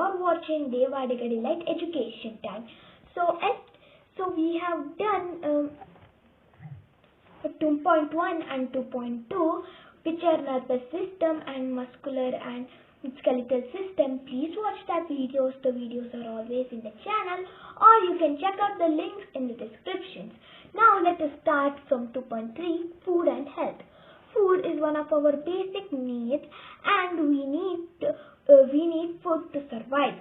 you're watching Dietary Light Education Time. So we have done 2.1 and 2.2, which are nervous system and muscular and skeletal system. Please watch that videos. The videos are always in the channel, or you can check out the links in the descriptions. Now let us start from 2.3, food and health. Food is one of our basic needs, and we need food to survive.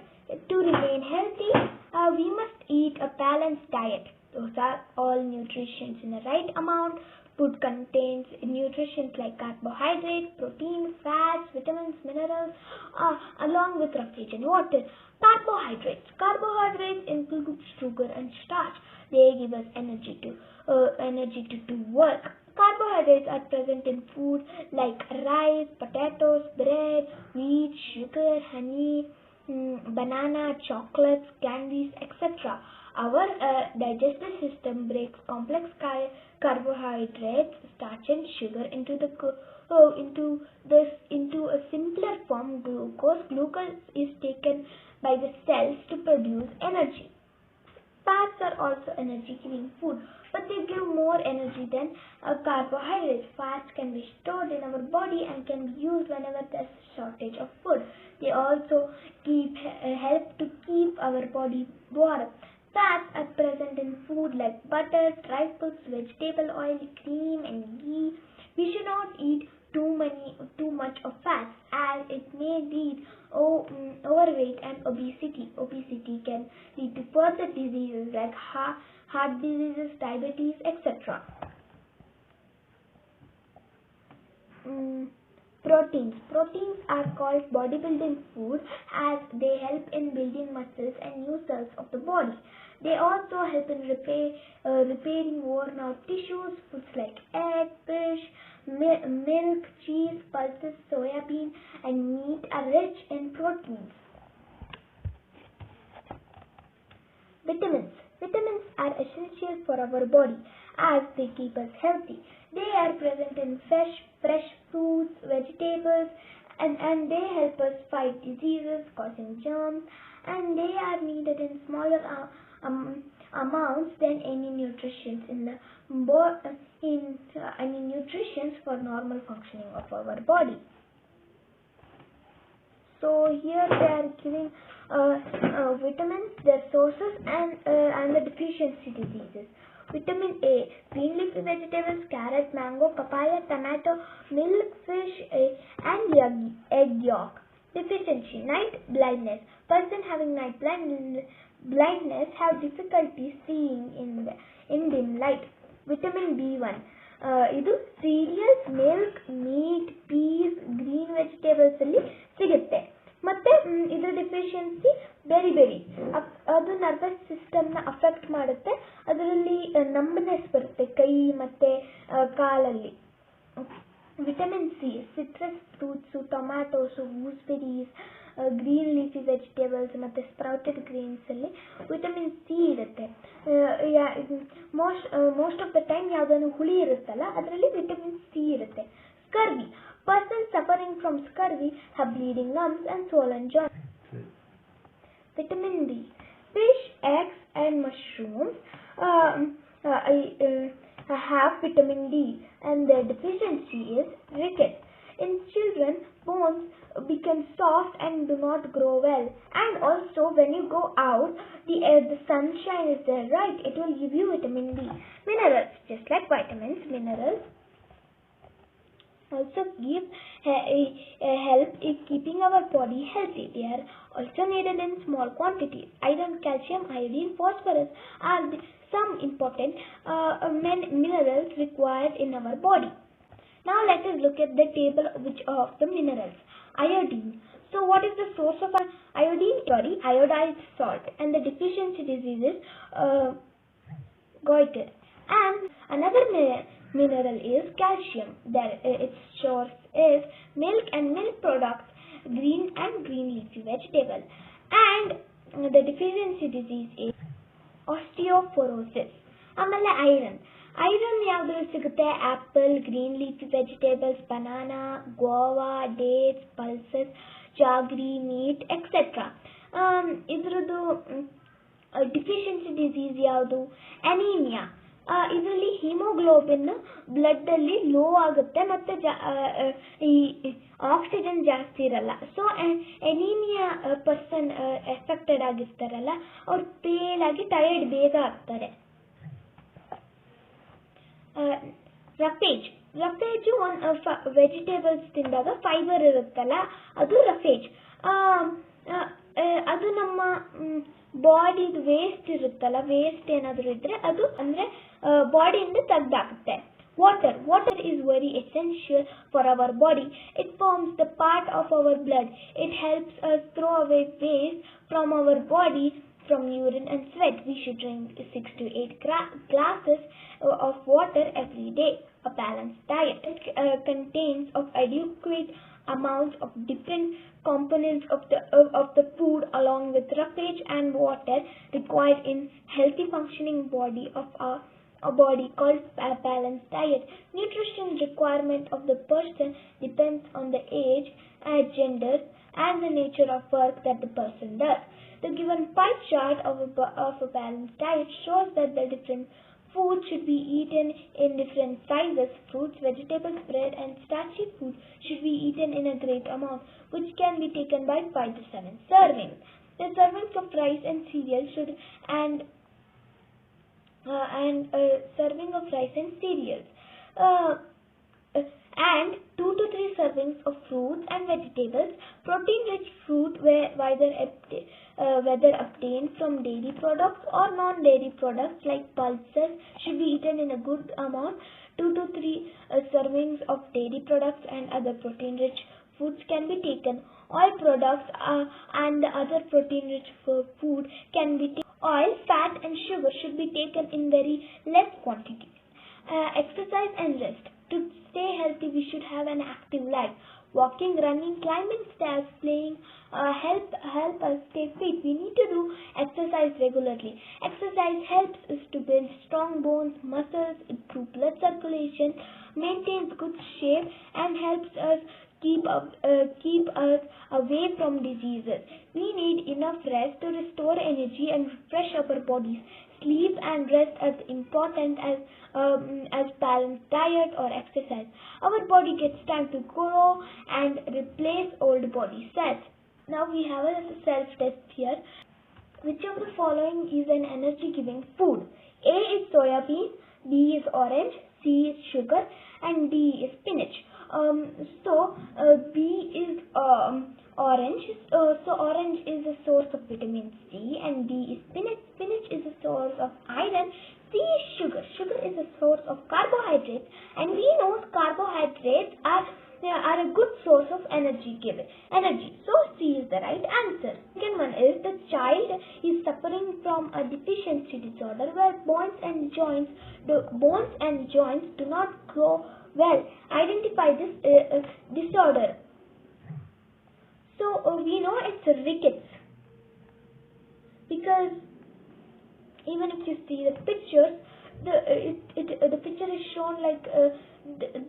To remain healthy, we must eat a balanced diet. Those are all nutrients in the right amount. Food contains nutrients like carbohydrates, protein, fats, vitamins, minerals, along with refuge and water. Carbohydrates include sugar and starch. They give us energy to do work. Carbohydrates are present in food like rice, potatoes, bread, wheat, sugar, honey, banana, chocolates, candies, etc. Our digestive system breaks complex carbohydrates, starch, and sugar into a simpler form, glucose. Glucose is taken by the cells to produce energy. Fats are also energy-giving food, but they give more energy than carbohydrates. Fats can be stored in our body and can be used whenever there's a shortage of food. They also help to keep our body warm. Fats are present in food like butter, dry fruits, vegetable oil, cream, and ghee. We should not eat too much of fats, as it may lead overweight and obesity. Obesity can lead to further diseases like heart diseases, diabetes, etc. Proteins are called bodybuilding food, as they help in building muscles and new cells of the body. They also help in repairing worn out tissues. Foods like egg, fish, milk, cheese, pulses, soya bean, and meat are rich in proteins. Vitamins are essential for our body, as they keep us healthy. They are present in fresh fruits, vegetables, and they help us fight diseases causing germs, and they are needed in smaller amounts than any nutrients nutrients for normal functioning of our body. So here they are giving vitamins, their sources, and the deficiency diseases. Vitamin A, green leafy vegetables, carrot, mango, papaya, tomato, milk, fish, and egg yolk. Deficiency, night blindness. Person having night blindness have difficulty seeing in dim light. Vitamin B1. ಇದು cereals, milk, meat, peas, green vegetables ಅಲ್ಲಿ ಸಿಗುತ್ತೆ. ಮತ್ತೆ ಇದರ deficiency ಬೆರಿ ಅದು nervous system ನ affect ಮಾಡುತ್ತೆ. ಅದರಲ್ಲಿ ನಂಬ್ನೆಸ್ ಬರುತ್ತೆ ಕೈ ಮತ್ತೆ ಕಾಲಲ್ಲಿ. Vitamin C, citrus fruits, tomatoes, gooseberries, green leafy vegetables ಮತ್ತೆ ಸ್ಪ್ರೌಟೆಡ್ ಗ್ರೀನ್ಸ್ ಅಲ್ಲಿ ವಿಟಮಿನ್ ಸಿ ಇರುತ್ತೆ. ಮೋಸ್ಟ್ ಆಫ್ ದ ಟೈಮ್ ಯಾವ್ದಾದ್ರು ಹುಳಿ ಇರುತ್ತಲ್ಲ ಅದರಲ್ಲಿ ವಿಟಮಿನ್ ಸಿ ಇರುತ್ತೆ. Scurvy, persons suffering from scurvy have bleeding gums and swollen joints. Vitamin D, fish, eggs, and mushrooms have vitamin D, and their deficiency is rickets. In children, bones become soft and do not grow well. And also, when you go out, the sunshine is there, right? It will give you vitamin D. Minerals, just like vitamins, minerals also give help in keeping our body healthy. They are also needed in small quantities. Iron, calcium, iodine, phosphorus are some important minerals required in our body. Now let us look at the table of the minerals. Iodine. So what is the source of iodine? Sorry, iodized salt, and the deficiency disease is goiter. And another mineral is calcium. Its source is milk and milk products, green and green leafy vegetable. And the deficiency disease is osteoporosis. ಆಮೇಲೆ iron ಯಾವ್ದ್ರಲ್ಲಿ ಸಿಗುತ್ತೆ? Apple, green leafy vegetables, banana, Goa, dates, pulses, jaggery, meat, etc. ಇದ್ರದ್ದು deficiency disease ಯಾವುದು? Anaemia. ಇದರಲ್ಲಿ haemoglobin blood ಅಲ್ಲಿ low ಆಗುತ್ತೆ ಮತ್ತೆ ಈ ಆಕ್ಸಿಜನ್ ಜಾಸ್ತಿ ಇರಲ್ಲ. ಸೊ ಅನೀಮಿಯಾ ಪರ್ಸನ್ ಎಫೆಕ್ಟೆಡ್ ಆಗಿರ್ತಾರಲ್ಲ ಅವ್ರು ಪೇಲ್ ಆಗಿ ಟಯರ್ಡ್ ಬೇಗ ಆಗ್ತಾರೆ. ರಫೇಜ್ ವೆಜಿಟೇಬಲ್ಸ್ ತಿಂದಾಗ ಫೈಬರ್ ಇರುತ್ತಲ್ಲ ಅದು ರಫೇಜ್. ಅದು ನಮ್ಮ ಬಾಡಿದು ವೇಸ್ಟ್ ಇರುತ್ತಲ್ಲ, ವೇಸ್ಟ್ ಏನಾದರೂ ಇದ್ರೆ ಅದು ಅಂದ್ರೆ ಬಾಡಿಯಿಂದ ತೆಗ್ದಾಕುತ್ತೆ. Water is very essential for our body. It forms the part of our blood. It helps us throw away waste from our body from urine and sweat. We should drink 6 to 8 glasses of water every day. A balanced diet contains of adequate amounts of different components of the food along with roughage and water required in healthy functioning body of a body called a balanced diet. Nutrition requirement of the person depends on the age, gender and the nature of work that the person does. The given pie chart of a balanced diet shows that the different food should be eaten in different sizes. Fruits, vegetables, bread and starchy food should be eaten in a great amount, which can be taken by 5 to 7 servings. The servings of rice and cereals should serving of rice and cereals and 2 to 3 servings of fruits and vegetables. Protein-rich fruit whether obtained from dairy products or non-dairy products like pulses should be eaten in a good amount. 2 to 3 servings of dairy products and other protein-rich foods can be taken. Oil products and the other protein-rich food can be taken. Oil, fat and sugar should be taken in very less quantities. Exercise and rest. To stay healthy, we should have an active life. Walking, running, climbing stairs, playing help us stay fit. We need to do exercise regularly. Exercise helps us to build strong bones, muscles, improve blood circulation, maintains good shape and helps us keep us away from diseases. We need enough rest to restore energy and refresh our bodies. Sleep and rest are important as balanced diet or exercise. Our body gets time to grow and replace old body cells. Now we have a self-test here. Which of the following is an energy-giving food? A is soya bean, B is orange, C is sugar, and D is spinach. B is orange. So orange is a source of vitamin C, and D is spinach. Spinach is a source of iron. C is sugar. Sugar is a source of carbohydrates, and we know carbohydrates are a good source of energy. So C is the right answer. Second one is the child is suffering from a deficiency disorder where bones and joints do not grow well. Identify this disorder. So we know it's rickets because even if you see the pictures, the picture is shown like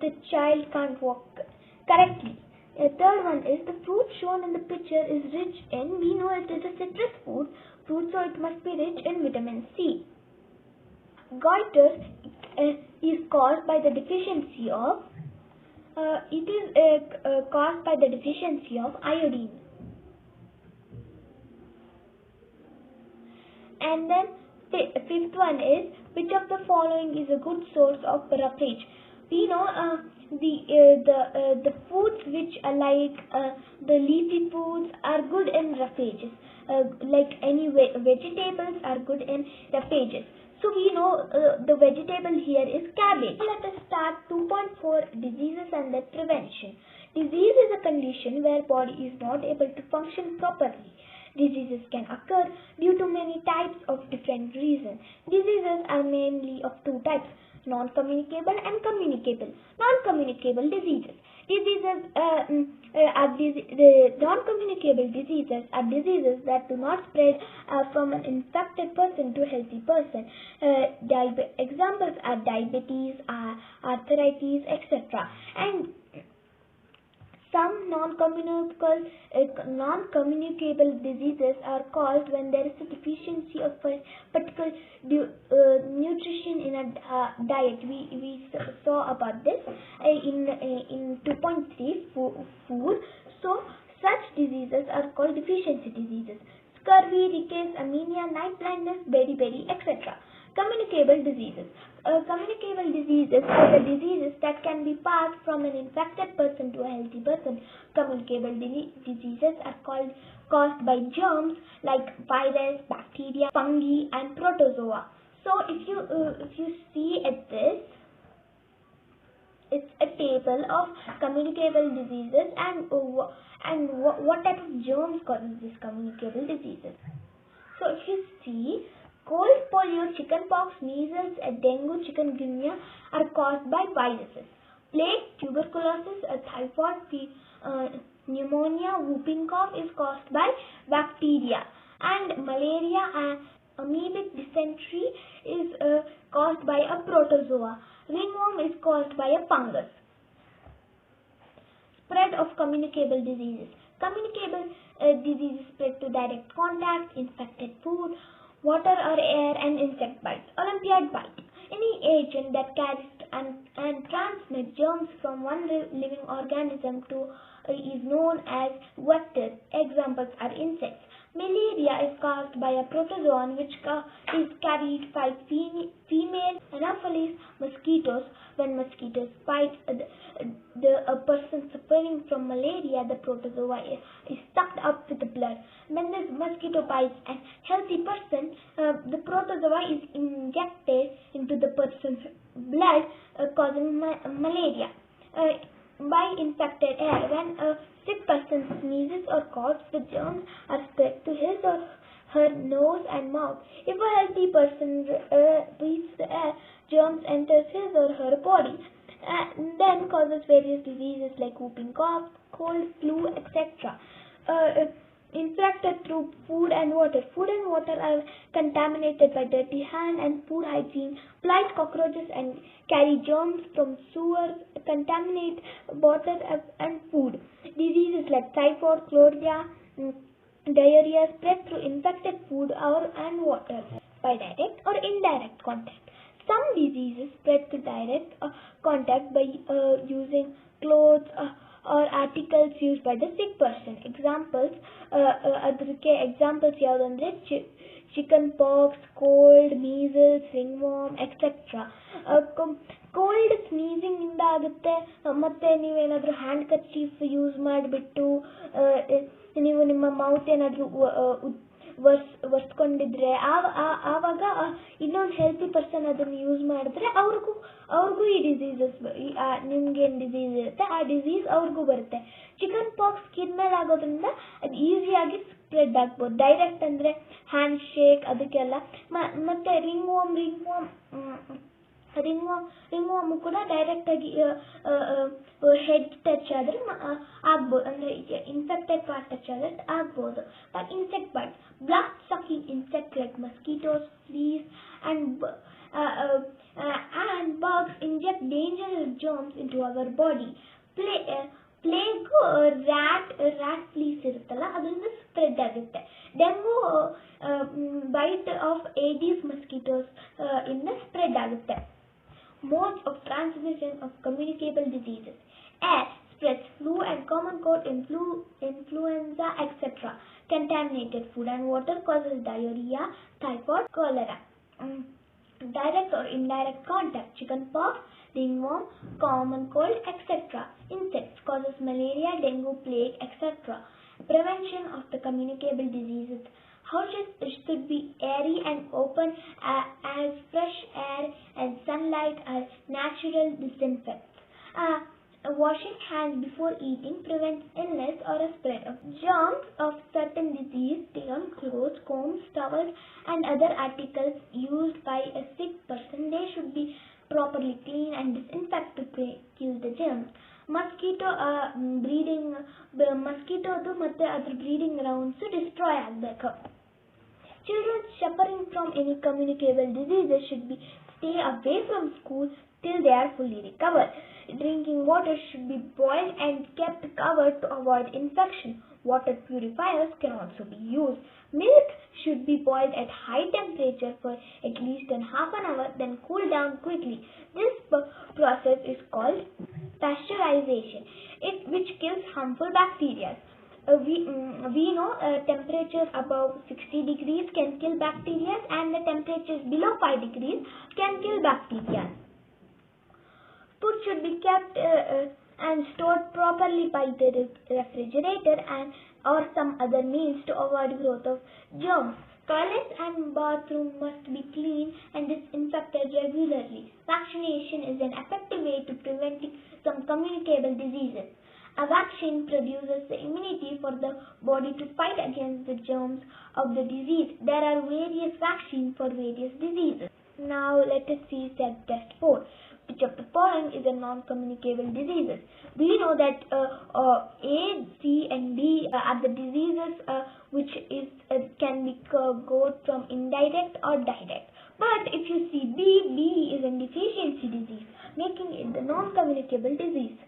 the child can't walk correctly. The third one is the fruit shown in the picture is rich in, we know it is a citrus fruit, so it must be rich in vitamin C. Goiter is caused by the deficiency of iodine. And then fifth one is, which of the following is a good source of roughage? We know the foods which are like the leafy foods are good in roughages. Like any vegetables are good in roughages. So we know the vegetable here is cabbage. Let us start 2.4 diseases and their prevention. Disease is a condition where body is not able to function properly. Diseases can occur due to many types of different reasons. Diseases are mainly of two types: non-communicable and communicable. Non-communicable diseases. Non-communicable diseases are diseases that do not spread from an infected person to a healthy person. Examples are diabetes, arthritis, etc. And Some non-communicable diseases are caused when there is a deficiency of a particular nutrition in a diet. We saw about this in 2.3 food. So such diseases are called deficiency diseases. Scurvy, rickets, anemia, night blindness, beriberi, etc. Communicable diseases. Communicable diseases are the diseases that can be passed from an infected person to a healthy person. Communicable diseases are caused by germs like virus, bacteria, fungi, and protozoa. So if you see at this, it's a table of communicable diseases and what type of germs causes these communicable diseases. So if you see, cold, polio, chickenpox, measles, dengue, chikungunya are caused by viruses. Plague, tuberculosis, typhoid, pneumonia, whooping cough is caused by bacteria. And malaria and amoebic dysentery is caused by a protozoa. Ringworm is caused by a fungus. Spread of communicable diseases. Communicable diseases spread to direct contact, infected food, water or air, and insect bites. Olympiad bite. Any agent that carries and transmits germs from one living organism to is known as vector. Examples are insects. Malaria is caused by a protozoan which is carried by female Anopheles mosquitoes. When mosquitoes bite a person suffering from malaria, the protozoa is sucked up with the blood. When this mosquito bites a healthy person, the protozoa is injected into the person's blood, causing malaria. By infected air, when a sick person sneezes or coughs, the germs are spread to his or her nose and mouth. If a healthy person breathes the air, germs enters his or her body and then causes various diseases like whooping cough, cold, flu, etc. Infected through food and water. Food and water are contaminated by dirty hand and poor hygiene. Flies, cockroaches, and carry germs from sewers, contaminate water and food. Diseases like typhoid, chlorea, diarrhea spread through infected food and water by direct or indirect contact. Some diseases spread through direct contact by using clothes or articles used by the sick person. Examples ಯಾವುದಂದ್ರೆ chicken pox, cold, measles, ringworm, etc. Cold sneezing ಇಂದ ಆಗುತ್ತೆ. ಮತ್ತೆ ನೀವೇನಾದ್ರೂ hand kerchief use ಮಾಡಿಬಿಟ್ಟು ನೀವು ನಿಮ್ಮ mouth ಏನಾದ್ರೂ ಒರೆಸ್ಕೊಂಡಿದ್ರೆ ಆವಾಗ ಇನ್ನೊಂದು ಹೆಲ್ತಿ ಪರ್ಸನ್ ಅದನ್ನು ಯೂಸ್ ಮಾಡಿದ್ರೆ ಅವ್ರಿಗೂ ಈ ಡಿಸೀಸಸ್, ನಿಮ್ಗೇನು ಡಿಸೀಸ್ ಇರುತ್ತೆ ಆ ಡಿಸೀಸ್ ಅವ್ರಿಗೂ ಬರುತ್ತೆ. ಚಿಕನ್ ಪಾಕ್ಸ್ ಸ್ಕಿನ್ ಮೇಲೆ ಆಗೋದ್ರಿಂದ ಅದು ಈಸಿಯಾಗಿ ಸ್ಪ್ರೆಡ್ ಆಗ್ಬೋದು. ಡೈರೆಕ್ಟ್ ಅಂದರೆ ಹ್ಯಾಂಡ್ ಶೇಕ್ ಅದಕ್ಕೆಲ್ಲ. ಮತ್ತೆ ರಿಂಗ್ವಾಮ್ ಕೂಡ ಡೈರೆಕ್ಟ್ ಆಗಿ ಹೆಡ್ ಟಚ್ ಆದ್ರೆ ಆಗ್ಬೋದು, ಅಂದ್ರೆ ಇನ್ಫೆಕ್ಟೆಡ್ ಪಾರ್ಟ್ ಟಚ್ ಆದ್ರೆ ಆಗ್ಬೋದು. But insect bite, blood sucking insect like mosquitoes, fleas and bugs inject dangerous germs into our body. Plague rat fleas ಇರುತ್ತಲ್ಲ ಅದರಿಂದ ಸ್ಪ್ರೆಡ್ ಆಗುತ್ತೆ. Dengue bite of Aedes mosquitoes ಇಂದ spread ಆಗುತ್ತೆ. Modes of transmission of communicable diseases. Air spreads flu and common cold, influenza, etc. Contaminated food and water causes diarrhea, typhoid, cholera. Direct or indirect contact, chicken pox, ringworm, common cold, etc. Insects causes malaria, dengue, plague, etc. Prevention of the communicable diseases. Houses should be airy and open as fresh air and sunlight are natural disinfectants. Washing hands before eating prevents illness or a spread of germs of certain disease. On clothes, combs, towels, and other articles used by a sick person, they should be properly cleaned and disinfected to kill the germs. Mosquito ಮತ್ತೆ ಅದ್ರ breeding grounds destroy ಆಗಬೇಕು. Children suffering from any communicable diseases should stay away from school till they are fully recovered. Drinking water should be boiled and kept covered to avoid infection. Water purifiers can also be used. Milk should be boiled at high temperature for at least half an hour, then cool down quickly. This process is called pasteurization, which kills harmful bacteria. We know temperatures above 60 degrees can kill bacteria, and the temperatures below 5 degrees can kill bacteria. Food should be kept and stored properly by the refrigerator or some other means to avoid growth of germs. Toilets and bathrooms must be cleaned and disinfected regularly. Vaccination is an effective way to prevent some communicable diseases. A vaccine produces the immunity for the body to fight against the germs of the disease. There are various vaccines for various diseases. Now let us see self-test 4. Which of the following is a non-communicable diseases? We know that A, C and D are the diseases which can be got from indirect or direct. But if you see B is a deficiency disease, making it the non-communicable disease.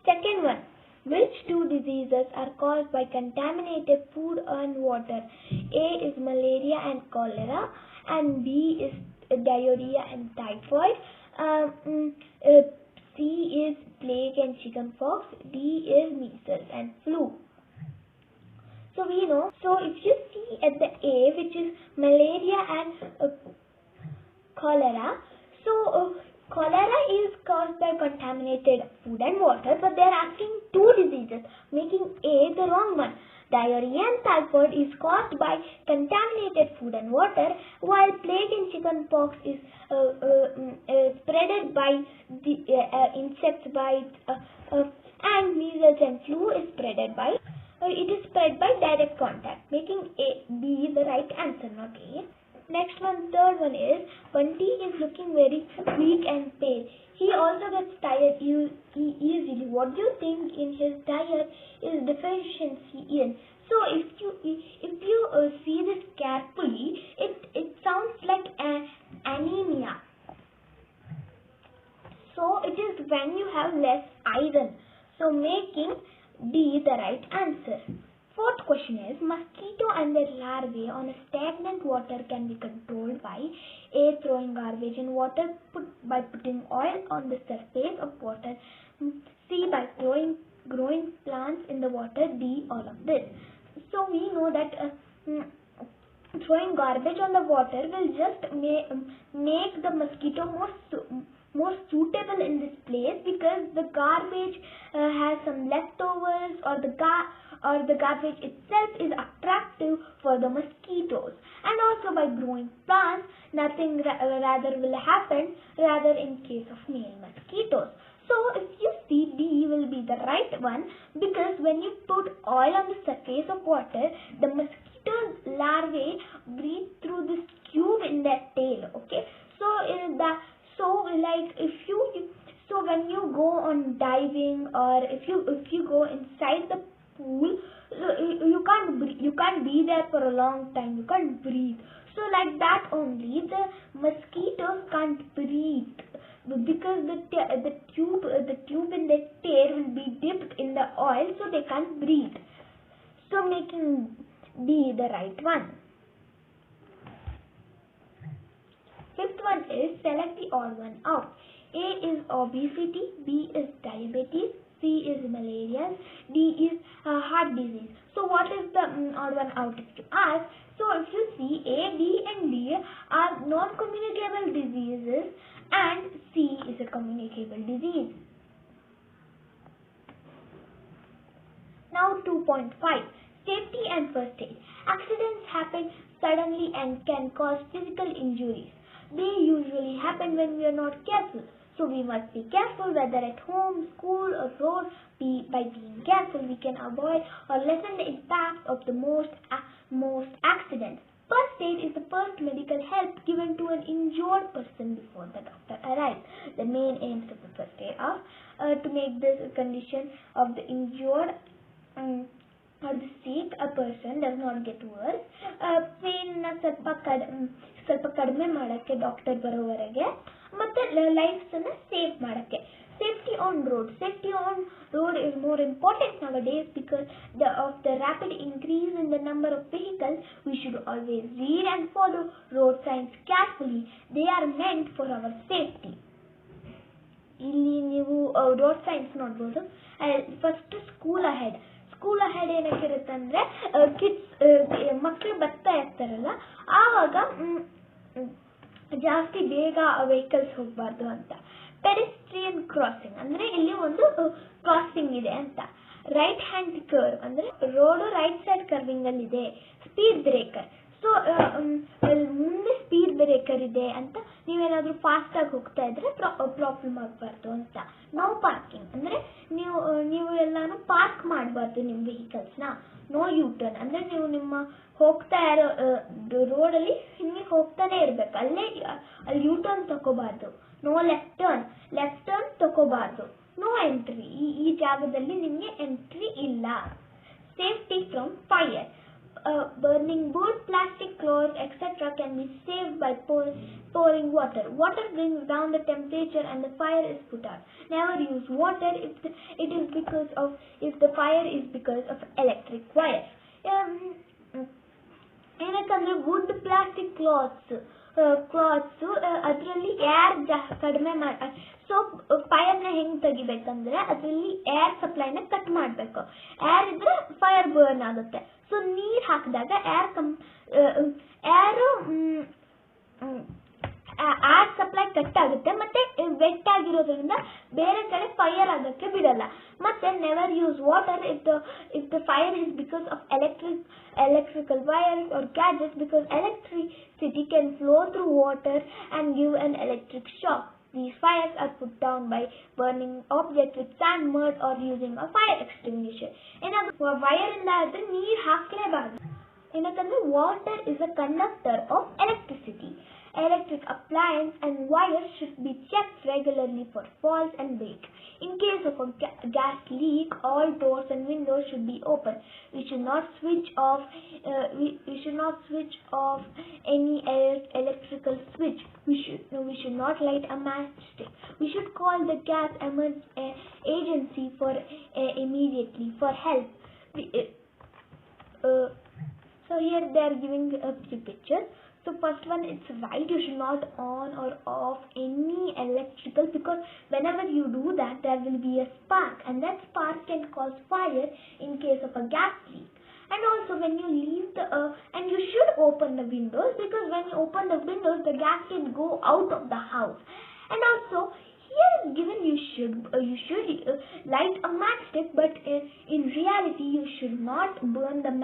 Second one. Which two diseases are caused by contaminated food and water? A is malaria and cholera, and B is diarrhea and typhoid. C is plague and chickenpox. D is measles and flu. So we know. So if you see at the A, which is malaria and cholera, so cholera is caused by contaminated food and water, but they are asking two diseases, making A the wrong one. Diarrhea and typhoid is caused by contaminated food and water, while plague and chickenpox is spreaded by the insect bites, and measles and flu is spreaded by spread by direct contact, making B the right answer, not A. Next one, third one is Bunty is looking very weak and pale. He also gets tired easily. What do you think in his diet is deficiency in? So if you see this carefully, it sounds like anemia. So it is when you have less iron. So making D the right answer. Fourth question is, mosquito and their larvae on a stagnant water can be controlled by A. Throwing garbage in water, by putting oil on the surface of water, C. by growing plants in the water, D. all of this. So we know that throwing garbage on the water will just make the mosquito more suitable in this place, because the garbage has some leftovers, or the garbage itself is attractive for the mosquitoes. And also by growing plants, nothing rather will happen rather in case of male mosquitoes. So if you see, D will be the right one, because when you put oil on the surface of water, the mosquitoes larvae breathe through this tube in their tail. Okay, so when you go on diving, or if you go inside the pool, you can't be there for a long time. You can't breathe. So like that only, the mosquitoes can't breathe, because the tube in their tail will be dipped in the oil, so they can't breathe. So making D the right one. Fifth one is select the odd one out. A is obesity, B is diabetes, C is malaria, D is heart disease. So what is the odd one out if you ask? So if you see, A, B and D are non-communicable diseases, and C is a communicable disease. Now 2.5. Safety and first aid. Accidents happen suddenly and can cause physical injuries. They usually happen when we are not careful. So we must be careful whether at home, school or road. By being careful, we can avoid or lessen the impact of the most accidents. First aid is the first medical help given to an injured person before the doctor arrives. The main aims of the first aid are to make the condition of the injured or the sick a person does not get worse. Pain ಸ್ವಲ್ಪ ಕಡಿಮೆ ಮಾಡೋಕ್ಕೆ doctor ಬರೋವರೆಗೆ, ಮತ್ತೆ ಲೈಫ್ಸನ್ನು save ಮಾಡೋಕ್ಕೆ. Safety on road. Safety on road is more important nowadays because of the rapid increase in the number of vehicles. We should always read and follow road signs carefully. They are meant for our safety. ಇಲ್ಲಿ ನೀವು road science ನೋಡ್ಬೋದು. First school ahead ಏನಕ್ಕಿರುತ್ತೆ ಅಂದ್ರೆ kids ಮಕ್ಕಳು ಬರ್ತಾ ಇರ್ತಾರಲ್ಲ ಆವಾಗ ಜಾಸ್ತಿ ಬೇಗ ವೆಹಿಕಲ್ಸ್ ಹೋಗಬಾರ್ದು ಅಂತ. ಪೆಡೆಸ್ಟ್ರಿಯನ್ ಕ್ರಾಸಿಂಗ್ ಅಂದ್ರೆ ಇಲ್ಲಿ ಒಂದು ಕ್ರಾಸಿಂಗ್ ಇದೆ ಅಂತ. ರೈಟ್ ಹ್ಯಾಂಡ್ ಕರ್ವ್ ಅಂದ್ರೆ ರೋಡ್ ರೈಟ್ ಸೈಡ್ ಕರ್ವಿಂಗ್ ಅಲ್ಲಿ ಇದೆ. ಸ್ಪೀಡ್ ಬ್ರೇಕರ್, ಸೊ ಮುಂದೆ ಸ್ಪೀಡ್ ಬ್ರೇಕರ್ ಇದೆ ಅಂತ ನೀವೇನಾದ್ರೂ ಫಾಸ್ಟ್ ಆಗಿ ಹೋಗ್ತಾ ಇದ್ರೆ ಪ್ರಾಬ್ಲಮ್ ಆಗಬಾರ್ದು ಅಂತ. ನೋ ಪಾರ್ಕಿಂಗ್ ಅಂದ್ರೆ ನೀವು ಎಲ್ಲಾನು ಪಾರ್ಕ್ ಮಾಡಬಾರ್ದು ನಿಮ್ಮ ವೆಹಿಕಲ್ಸ್ ನ. ನೋ ಯೂ ಟರ್ನ್ ಅಂದ್ರೆ ನೀವು ನಿಮ್ಮ ಹೋಗ್ತಾ ಇರೋ ರೋಡ್ ಅಲ್ಲಿ ಹಿಂಗೆ ಹೋಗ್ತಾನೆ ಇರ್ಬೇಕು, ಅಲ್ಲಿ ಯೂ ಟರ್ನ್ ತಗೋಬಾರ್ದು. ನೋ ಲೆಫ್ಟ್ ಟರ್ನ್ ತಗೋಬಾರ್ದು. ನೋ ಎಂಟ್ರಿ, ಈ ಜಾಗದಲ್ಲಿ ನಿಮ್ಗೆ ಎಂಟ್ರಿ ಇಲ್ಲ. Safety from fire. Burning wood, plastic clothes, etc. can be saved by pouring water. Water brings down the temperature and the fire is put out. Never use water if the fire is because of electric wire. ಏನಕ್ಕಂದ್ರೆ wood, plastic clothes ಅದರಲ್ಲಿ air ಕಡಿಮೆ so ಫೈರ್ನ ಹೆಂಗ್ ತೆಗಿಬೇಕಂದ್ರೆ ಅದರಲ್ಲಿ air ಸಪ್ಲೈನ cut ಮಾಡಬೇಕು. Air ಇದ್ರೆ ಫೈರ್ ಬರ್ನ್ ಆಗುತ್ತೆ. ಸೊ ನೀರ್ ಹಾಕಿದಾಗ ಏರ್ ಸಪ್ಲೈ ಕಟ್ ಆಗುತ್ತೆ, ಮತ್ತೆ ವೆಟ್ ಆಗಿರೋದ್ರಿಂದ ಬೇರೆ ಕಡೆ ಫೈರ್ ಆಗಕ್ಕೆ ಬಿಡಲ್ಲ. ಮತ್ತೆ never use water if the fire is because of electrical wires or gadgets, because electricity can flow through water and give an electric shock. These fires are put down by burning objects with sand, mud or using a fire extinguisher. ಏನಾದ್ರು wire ಇಂದ ಆದ್ರೆ ನೀರ್ ಹಾಕಲೇಬಾರ್ದು. ಏನಕ್ಕಂದ್ರೆ water is a conductor of electricity. Electric appliances and wires should be checked regularly for faults and breaks. In case of a gas leak, all doors and windows should be open. We should not switch off any electrical switch. We should not light a matchstick. We should call the gas agency immediately for help. So here they are giving a few pictures. So first one, it's right, you should not on or off any electrical, because whenever you do that there will be a spark, and that spark can cause fire in case of a gas leak. And also when you leave and you should open the windows, because when you open the windows the gas can go out of the house. And also here is given you should light a matchstick, but in reality you should not burn the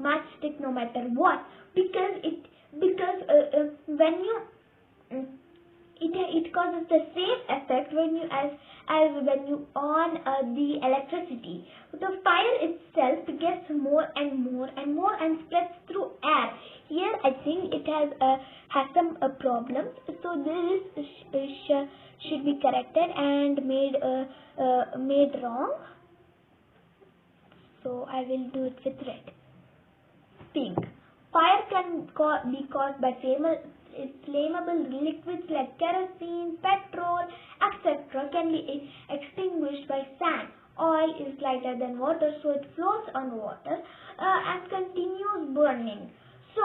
matchstick no matter what, because when you it causes the same effect when you as when you on the electricity. The fire itself gets more and more and spreads through air. Here I think it has some problems, so this should be corrected and made wrong. So I will do it with red. Pink. Fire can be caused by flammable liquids like kerosene, petrol, etc. can be extinguished by sand. Oil is lighter than water, so it floats on water and continues burning. So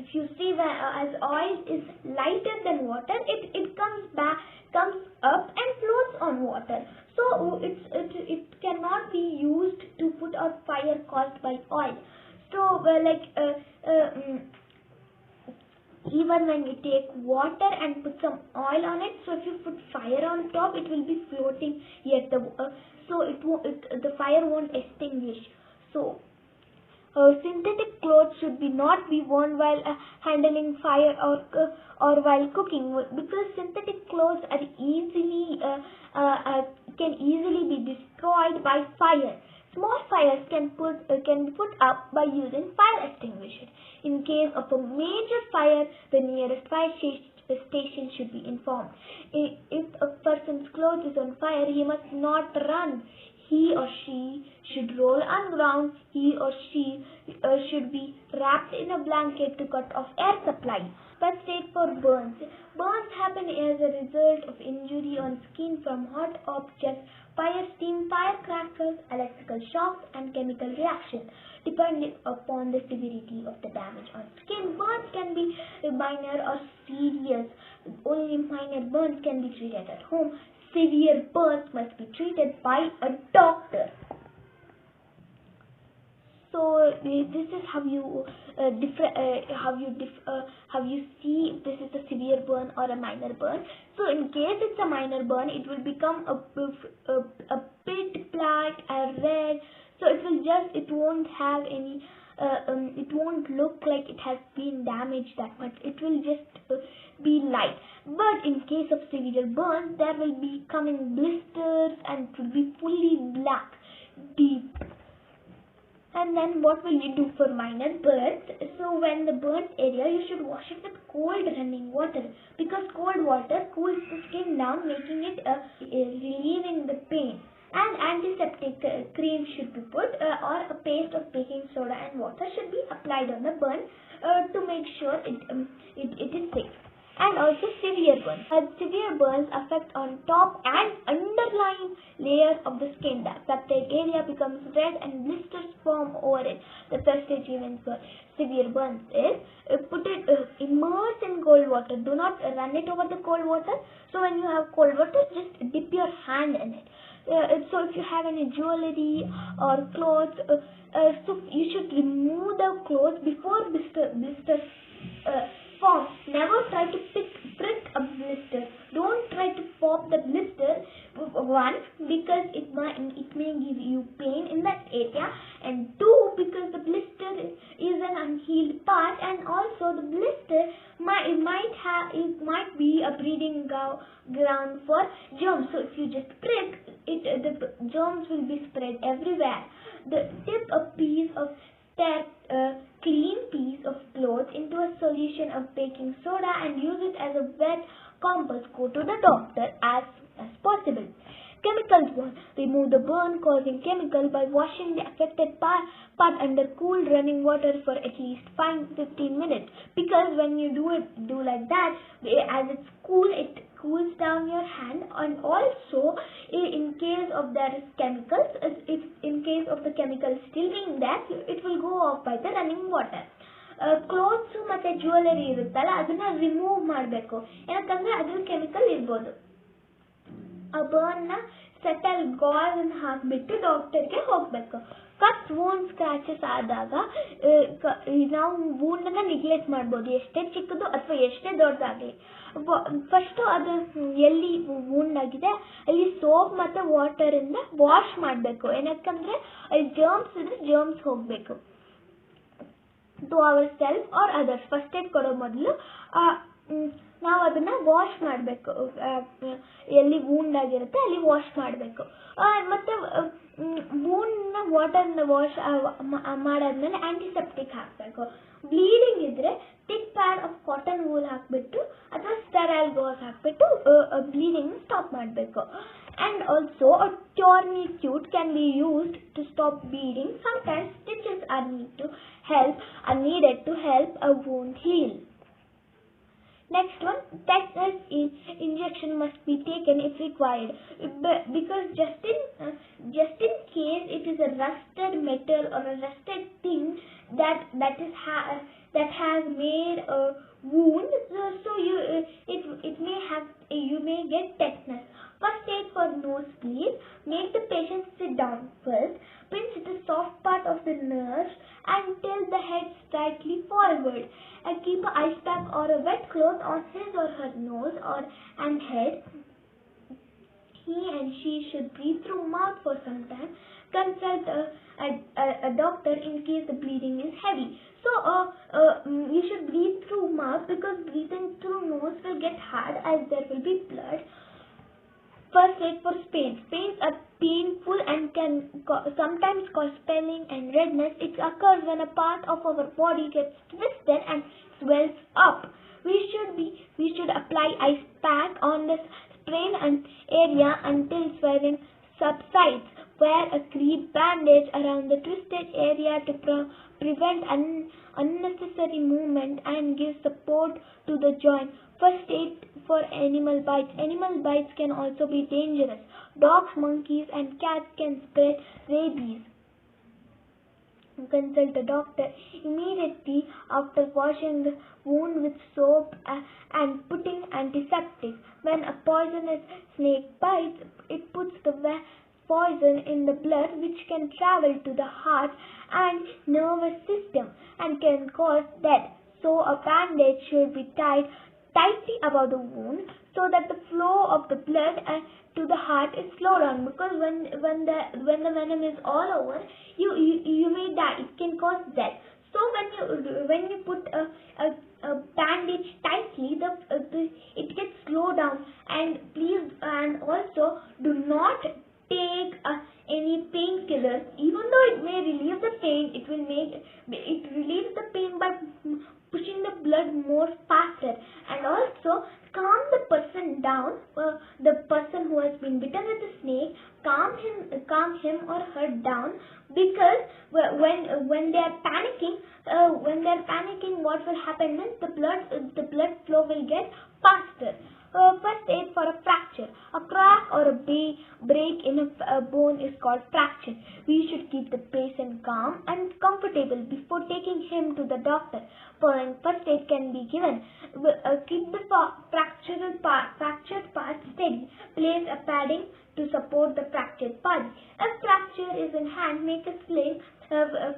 if you see that as oil is lighter than water, it comes up and floats on water. So it cannot be used to put out fire caused by oil. So even when you take water and put some oil on it, so if you put fire on top, it will be floating. Yes, the fire won't extinguish. So synthetic clothes should not be worn while handling fire or while cooking, because synthetic clothes are can easily be destroyed by fire. Small fires can be put out by using fire extinguisher. In case of a major fire, the nearest fire station should be informed. If a person's clothes is on fire, he must not run. He or she should roll on ground. He or she should be wrapped in a blanket to cut off air supply. First aid for burns. Burns happen as a result of injury on skin from hot objects, fire, steam, firecrackers, electrical shocks, and chemical reactions. Depending upon the severity of the damage on skin, burns can be minor or serious. Only minor burns can be treated at home. Severe burns must be treated by a doctor. So this is how you see if this is a severe burn or a minor burn. So in case it's a minor burn, it will become a bit black and red. So it won't have any. It won't look like it has been damaged that much. It will just be light. But in case of severe burns, there will be coming blisters and it will be fully black, deep. And then what will you do for minor burns? So when the burnt area, you should wash it with cold running water, because cold water cools the skin down, making it relieving the pain. And antiseptic cream should be put, or a paste of baking soda and water should be applied on the burn to make sure it is safe. And also severe burns. Severe burns affect on top and underlying layers of the skin. The affected area becomes red and blisters form over it. The first stage event for severe burns is immerse in cold water. Do not run it over the cold water. So when you have cold water, just dip your hand in it. So if you have any jewelry or clothes, so you should remove the clothes before blisters form. Never try to prick a blister. Don't try to pop the blister. One, because it may give you pain in that area, and two, because the blister is an unhealed part, and also the blister might be a breeding ground for germs. So if you just prick it, the germs will be spread everywhere. Dip a piece of clean piece of cloth into a solution of baking soda and use it as a wet compass. Go to the doctor as soon as possible. Chemicals burn. Remove the burn causing chemical by washing the affected part under cool running water for at least 5-15 minutes. Because when you do like that, as it's cool, it cools down your hand. And also, in case of there is chemicals, if in case of the chemicals still being there, it will go off by the running water. Clothes ಮತ್ತೆ jewellery ಇರುತ್ತಲ್ಲ, ಅದನ್ನ remove ಮಾಡಬೇಕು. ಯಾಕಂದ್ರೆ ಅದ್ರಲ್ಲಿ chemical ಇರ್ಬೋದು. ಆ burn ನ settle ಗಾಜ್ ಅನ್ನು ಹಾಕ್ಬಿಟ್ಟು ಡಾಕ್ಟರ್ಗೆ ಹೋಗ್ಬೇಕು. ಕಟ್ ವೂಂಡ್ ಸ್ಕ್ರಾಚಸ್ ಆದಾಗ ನಾವು ವೂಂಡ್ ಅನ್ನ ನೆಗ್ಲೆಕ್ಟ್ ಮಾಡ್ಬೋದು, ಎಷ್ಟೇ ಚಿಕ್ಕದು ಅಥವಾ ಎಷ್ಟೇ ದೊಡ್ಡದಾಗಲಿ. ಫಸ್ಟ್ ಅದು ಎಲ್ಲಿ ವೂಂಡ್ ಆಗಿದೆ ಅಲ್ಲಿ ಸೋಪ್ ಮತ್ತೆ ವಾಟರ್ ಇಂದ ವಾಶ್ ಮಾಡಬೇಕು. ಏನಕ್ಕಂದ್ರೆ ಅಲ್ಲಿ ಜರ್ಮ್ಸ್ ಇದ್ರೆ ಜರ್ಮ್ಸ್ ಹೋಗ್ಬೇಕು. To our self or others. First aid ಕೊಡೋ ಮೊದಲು ನಾವು ಅದನ್ನ ವಾಶ್ ಮಾಡಬೇಕು. ಎಲ್ಲಿ ವೂಂಡ್ ಆಗಿರುತ್ತೆ ಅಲ್ಲಿ ವಾಶ್ ಮಾಡಬೇಕು. ಮತ್ತೆ ವೂಂಡ್ನ ವಾಟರ್ನ ವಾಶ್ ಮಾಡಾದ್ಮೇಲೆ ಆಂಟಿಸೆಪ್ಟಿಕ್ ಹಾಕಬೇಕು. ಬ್ಲೀಡಿಂಗ್ ಇದ್ರೆ thick pad of cotton wool ಹಾಕ್ಬಿಟ್ಟು ಅಥವಾ ಸ್ಟೆರೈಲ್ ಗೌಸ್ ಹಾಕ್ಬಿಟ್ಟು ಬ್ಲೀಡಿಂಗ್ ಸ್ಟಾಪ್ ಮಾಡಬೇಕು. And also a tourniquet can be used to stop bleeding. Sometimes stitches are needed to help a wound heal. Next one, tetanus injection must be taken if required, because just in case it is a rusted metal or a rusted thing that has made a wound, so you may get tetanus. First aid for nosebleed. Make the patient sit down first. Pinch the soft part of the nurse and tilt the head slightly forward. And keep an ice pack or a wet cloth on his or her nose and head. He and she should breathe through mouth for some time. Consult a doctor in case the bleeding is heavy. So you should breathe through mouth, because breathing through nose will get hard as there will be blood. First aid for pains. Pains are painful and can sometimes cause swelling and redness. It occurs when a part of our body gets twisted and swells up. We should apply ice pack on the sprained area until swelling subsides. Wear a crepe bandage around the twisted area to prevent unnecessary movement and give support to the joint. First aid for animal bites. Animal bites can also be dangerous. Dogs, monkeys, and cats can spread rabies. Consult a doctor immediately after washing the wound with soap and putting antiseptic. When a poisonous snake bites, it puts the poison in the blood, which can travel to the heart and nervous system and can cause death. So a bandage should be tied tightly above the wound so that the flow of the blood to the heart is slowed down, because when the venom is all over, you may die. It can cause death. So when you put a bandage tightly, it gets slowed down. And also do not take any painkillers. Even though it may relieve the pain, it relieves the pain by pushing the blood more faster. And also calm the person down, the person who has been bitten with the snake. Calm him or her down, because when they are panicking, what will happen is the blood flow will get faster. First aid for a fracture. A crack or a break in a bone is called fracture. We should keep the patient calm and comfortable before taking him to the doctor. Following first aid can be given. Keep the fractured part steady. Place a padding to support the fractured part. If fracture is in hand, make a sling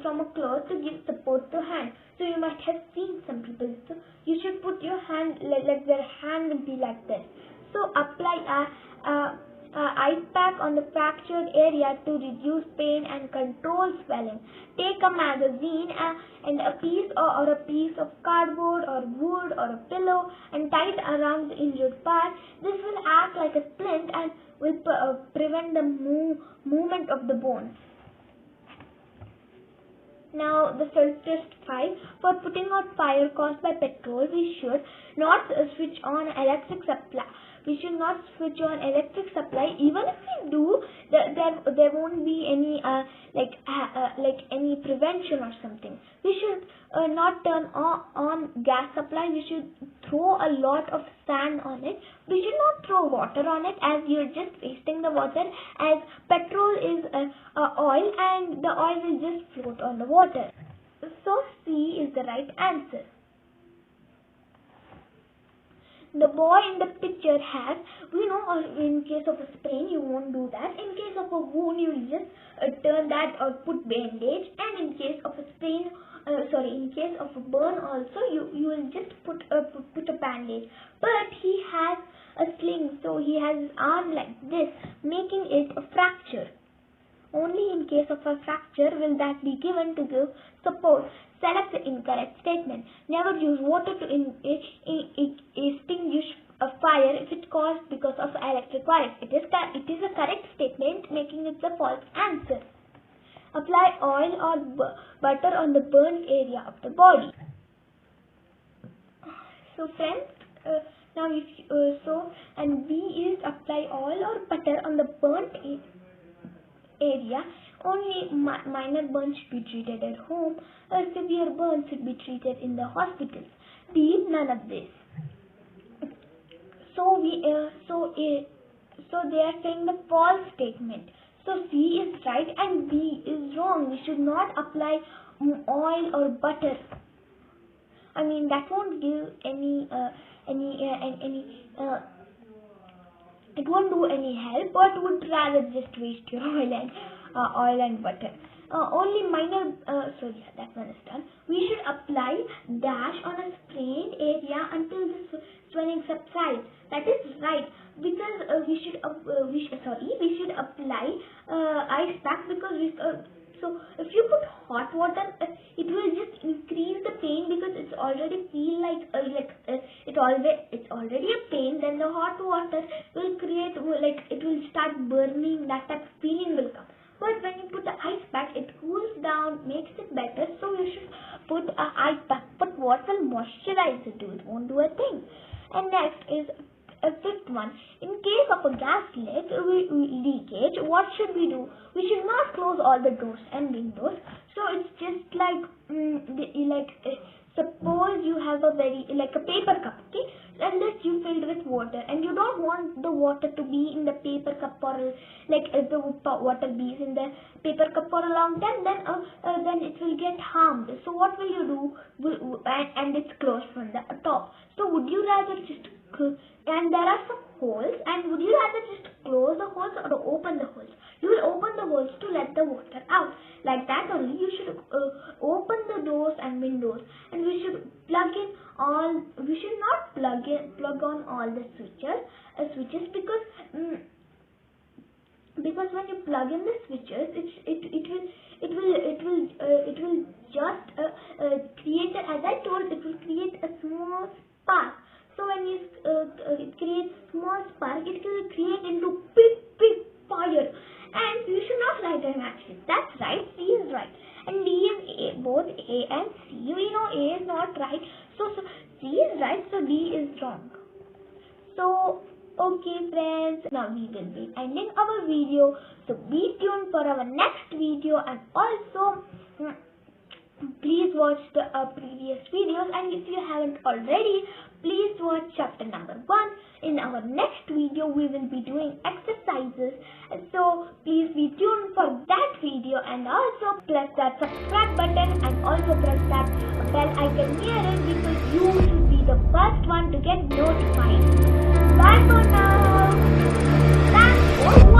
from a cloth to give support to hand. So you might have seen some people. So you should put your hand like their hand will be like this. So apply a ice pack on the fractured area to reduce pain and control swelling. Take a magazine and a piece of cardboard or wood or a pillow and tie it around the injured part. This will act like a splint and will prevent the movement of the bones. Now the self-test 5. For putting out fire caused by petrol, we should not switch on electric supply. We should not switch on electric supply. Even if we do, there won't be any any prevention or something. We should not turn on gas supply. We should throw a lot of sand on it. We should not throw water on it, as you're just wasting the water, as petrol is oil and the oil will just float on the water. So C is the right answer. The boy in the picture has, in case of a sprain you won't do that. In case of a wound you will just turn that or put bandage, and in case of a sprain, in case of a burn also you will just put a bandage. But he has a sling, so he has his arm like this, making it a fracture. Only in case of a fracture will that be given to give support. Select the incorrect statement. Never use water to extinguish a fire if it's caused because of electric wires. It is a correct statement, making it the false answer. Apply oil or butter on the burnt area of the body. So friends, now and B is apply oil or butter on the burnt area. Only minor burns should be treated at home. Severe burns should be treated in the hospitals. D, none of this. So they are saying the false statement. So C is right and B is wrong. We should not apply oil or butter. I mean, that won't give it won't do any help, but would rather just waste your oil and butter. Only minor, that one is done. We should apply dash on a sprained area until the swelling subsides. That is right, because we should apply ice pack, because so if you put hot water, it will just increase the pain, because it's already feel it's already a pain. Then the hot water will create it will start burning. That type of feeling will come. But when you put the ice pack, it cools down, makes it better. So you should put an ice pack. But what will moisturizer do? It won't do a thing. And next is fifth one, in case of a gas leakage, what should we do? We should not close all the doors and windows. So it's just suppose you have a paper cup, okay, and that you filled with water, and you don't want the water to be in the paper cup for if the water be in the paper cup for a long time, then it will get harmed. So what will you do? And it's closed from the top. So would you rather just and there are some holes, and would you rather just close the holes or open the holes? You will open the holes to let the water out. Like that only, you should open the doors and windows, and we should we should not plug on all the switches because when you plug in the switches, it will just create, as I told, it will create a small spark. So when it creates small spark, it will create into big fire, and you should not light a match. That's right, C is right, and D and A, both A and C, we know A is not right, so C is right, so D is wrong. So okay friends, now we will be ending our video, so be tuned for our next video, and also please watch the previous videos, and if you haven't already, please watch chapter number 1. In our next video, we will be doing exercises, so please be tuned for that video, and also press that subscribe button and also press that bell icon near it, because you should be the first one to get notified. Bye for now. Thanks for watching.